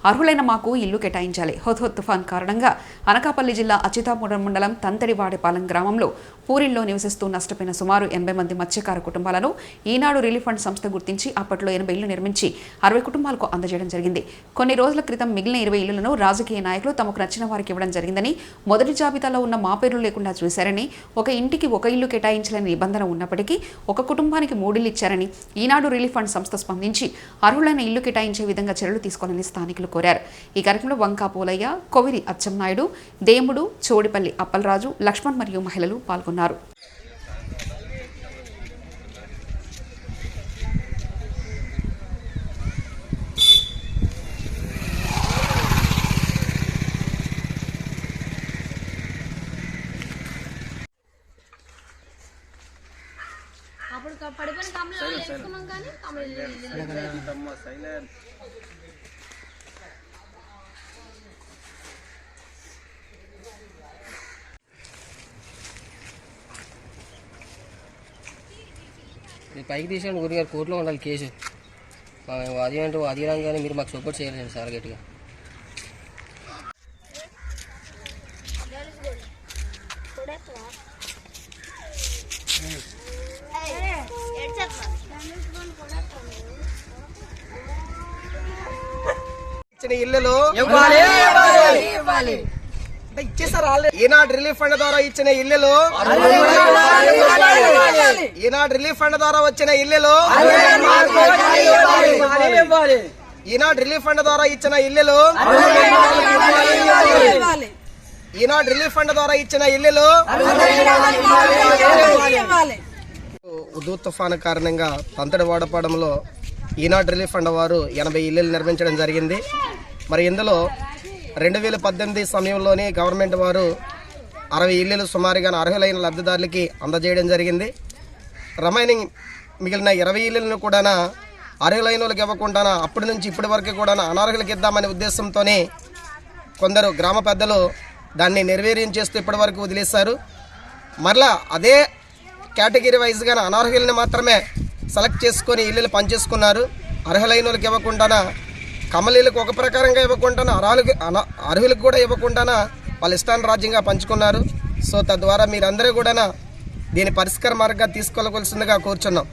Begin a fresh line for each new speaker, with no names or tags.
అర్హులైన మాకు ఇల్లు కేటాయించాలి. హుద్హుద్ తుఫాన్ కారణంగా అనకాపల్లి జిల్లా అచ్యుతాపురం మండలం తంతడివాడపాలెం గ్రామంలో పూరిల్లో నివసిస్తూ నష్టపోయిన సుమారు 80 మంది మత్స్యకార కుటుంబాలను ఈనాడు రిలీఫ్ ఫండ్ సంస్థ గుర్తించి అప్పట్లో 80 ఇళ్లు నిర్మించి 60 కుటుంబాలకు అందజేయడం జరిగింది. కొన్ని రోజుల క్రితం మిగిలిన 20 ఇళ్లను రాజకీయ నాయకులు తమకు నచ్చిన వారికి ఇవ్వడం జరిగిందని, మొదటి జాబితాలో ఉన్న మా పేర్లు లేకుండా చూశారని, ఒక ఇంటికి ఒక ఇల్లు కేటాయించాలని నిబంధన ఉన్నప్పటికీ ఒక కుటుంబానికి 3 ఇళ్లు ఇచ్చారని ఈనాడు రిలీఫ్ ఫండ్ సంస్థ స్పందించి అర్హులైన ఇల్లు కేటాయించే విధంగా చర్యలు తీసుకోవాలని స్థానికులు కోరారు. ఈ కార్యక్రమంలో వంకా పోలయ్య, కొవిరి అచ్చెన్నాయుడు, దేముడు, చోడిపల్లి అప్పలరాజు, లక్ష్మణ్ మరియు మహిళలు పాల్గొన్నారు.
అప్పుడు పడిపోయిన కమలు వేసుకున్నాం కానీ
పైకి తీసాను గురిగారు కోర్టులో ఉండాలి కేసు. అది అంటే అది కానీ మీరు మాకు సపోర్ట్ చేయలేదు సార్ గట్టిగా.
ఇల్లులు ఇచ్చేసారు. ఈనాడు రిలీఫ్ ఫండ్ ద్వారా ఇచ్చిన ఇల్లులు, ఈనాడు రిలీఫ్ ఫండ్ ద్వారా వచ్చిన ఇల్లులు, ఈనాడు రిలీఫ్ ఫండ్ ద్వారా ఇచ్చిన ఇల్లులు, ఈనాడు రిలీఫ్ ఫండ్ ద్వారా ఇచ్చిన ఇల్లులు. హుద్హుద్ తుఫాను కారణంగా తంతడివాడపాలెంలో ఈనాడు రిలీఫ్ ఫండ్ వారు 80 ఇల్లులు నిర్మించడం జరిగింది. మరి ఇందులో 2018 సమయంలోనే గవర్నమెంట్ వారు 60 ఇల్లులు సుమారుగా అర్హులైన లబ్ధిదారులకి అందజేయడం జరిగింది. రిమైనింగ్ మిగిలిన 20 ఇల్లులను కూడా అర్హులైన వాళ్ళకి ఇవ్వకుండా అప్పటి నుంచి ఇప్పటి వరకు కూడా అనర్హులకి ఇద్దామనే ఉద్దేశంతోనే కొందరు గ్రామ పెద్దలు దాన్ని నిర్వీర్యం చేస్తూ ఇప్పటి వరకు వదిలేశారు. మరలా అదే కేటగిరీ వైజ్గా అనర్హులని మాత్రమే సెలెక్ట్ చేసుకొని ఇల్లులు పనిచేసుకున్నారు. అర్హులైన వాళ్ళకి ఇవ్వకుండా, కమలీలకు ఒక ప్రకారంగా ఇవ్వకుండా, అర్హులకు కూడా ఇవ్వకుండా వాళ్ళ ఇష్టాన్ని రాజ్యంగా పంచుకున్నారు. సో తద్వారా మీరందరూ కూడా దీని పరిష్కార మార్గంగా తీసుకోవాల్సిందిగా కోరుచున్నాం.